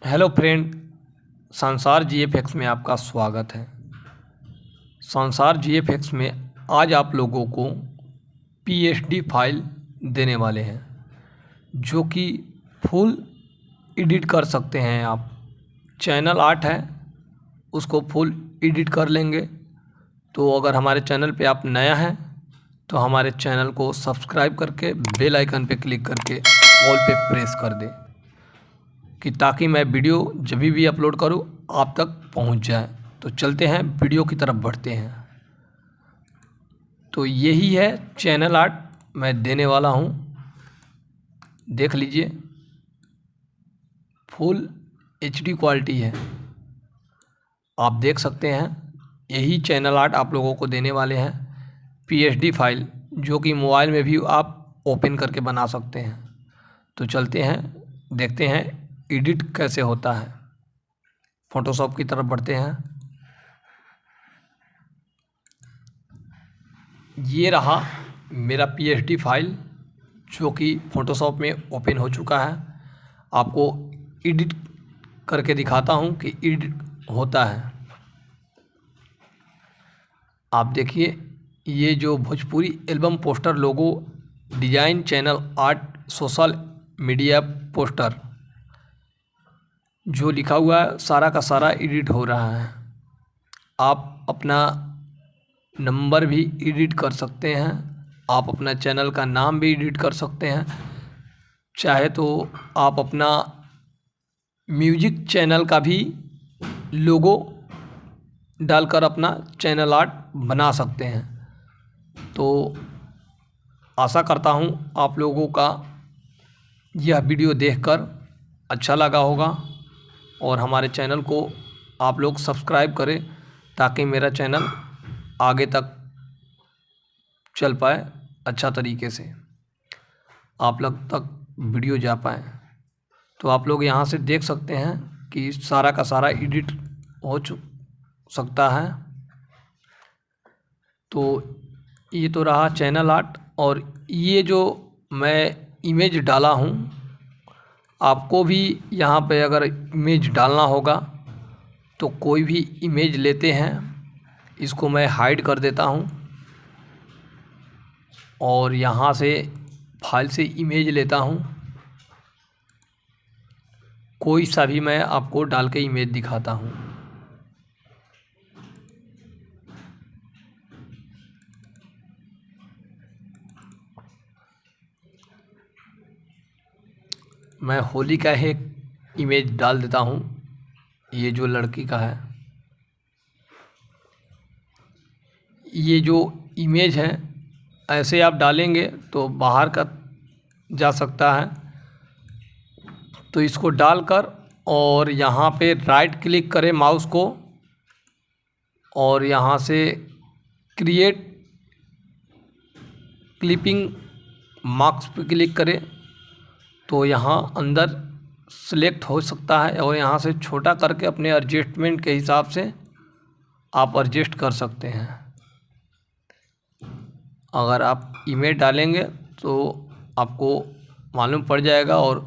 Hello friend, संसार GFX में आपका स्वागत है। संसार जीएफएक्स में आज आप लोगों को पीएचडी फाइल देने वाले हैं जो कि फुल एडिट कर सकते हैं आप। चैनल आर्ट है, उसको फुल एडिट कर लेंगे। तो अगर हमारे चैनल पे आप नया हैं तो हमारे चैनल को सब्सक्राइब करके बेल आइकन पे क्लिक करके ऑल पे प्रेस कर दें कि ताकि मैं वीडियो जब भी अपलोड करूं आप तक पहुंच जाए। तो चलते हैं, वीडियो की तरफ बढ़ते हैं। तो यही है चैनल आर्ट मैं देने वाला हूं, देख लीजिए। फुल एचडी क्वालिटी है, आप देख सकते हैं। यही चैनल आर्ट आप लोगों को देने वाले हैं, पीएचडी फाइल जो कि मोबाइल में भी आप ओपन करके बना सकते हैं। तो चलते हैं, देखते हैं एडिट कैसे होता है। फ़ोटोशॉप की तरफ बढ़ते हैं। ये रहा मेरा पीएचडी फाइल जो कि फ़ोटोशॉप में ओपन हो चुका है। आपको एडिट करके दिखाता हूँ कि एडिट होता है। आप देखिए, ये जो Bhojpuri album poster logo design channel art social media poster जो लिखा हुआ है सारा का सारा एडिट हो रहा है। आप अपना नंबर भी एडिट कर सकते हैं, आप अपना चैनल का नाम भी एडिट कर सकते हैं। चाहे तो आप अपना म्यूजिक चैनल का भी लोगो डालकर अपना चैनल आर्ट बना सकते हैं। तो आशा करता हूँ आप लोगों का यह वीडियो देखकर अच्छा लगा होगा और हमारे चैनल को आप लोग सब्सक्राइब करें ताकि मेरा चैनल आगे तक चल पाए, अच्छा तरीके से आप लोग तक वीडियो जा पाए। तो आप लोग यहाँ से देख सकते हैं कि सारा का सारा एडिट हो सकता है। तो ये तो रहा चैनल आर्ट, और ये जो मैं इमेज डाला हूँ, आपको भी यहाँ पे अगर इमेज डालना होगा तो कोई भी इमेज लेते हैं, इसको मैं हाइड कर देता हूँ और यहाँ से फाइल से इमेज लेता हूँ। कोई सा भी मैं आपको डाल के इमेज दिखाता हूँ। मैं होली का एक इमेज डाल देता हूँ, ये जो लड़की का है। ये जो इमेज है ऐसे आप डालेंगे तो बाहर का जा सकता है। तो इसको डालकर और यहाँ पे राइट क्लिक करें माउस को और यहाँ से क्रिएट क्लिपिंग मार्क्स पे क्लिक करें तो यहाँ अंदर सेलेक्ट हो सकता है और यहाँ से छोटा करके अपने एडजस्टमेंट के हिसाब से आप एडजस्ट कर सकते हैं। अगर आप इमेज डालेंगे तो आपको मालूम पड़ जाएगा और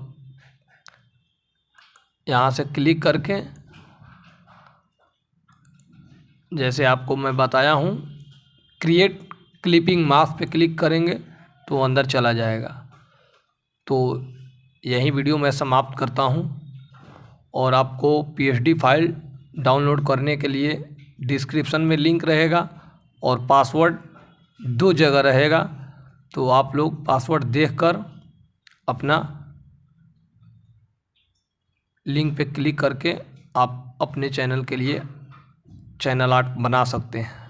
यहाँ से क्लिक करके जैसे आपको मैं बताया हूँ क्रिएट क्लिपिंग मास्क पे क्लिक करेंगे तो अंदर चला जाएगा। तो यही वीडियो मैं समाप्त करता हूँ और आपको पीएचडी फाइल डाउनलोड करने के लिए डिस्क्रिप्शन में लिंक रहेगा और पासवर्ड 2 जगह रहेगा। तो आप लोग पासवर्ड देखकर अपना लिंक पे क्लिक करके आप अपने चैनल के लिए चैनल आर्ट बना सकते हैं।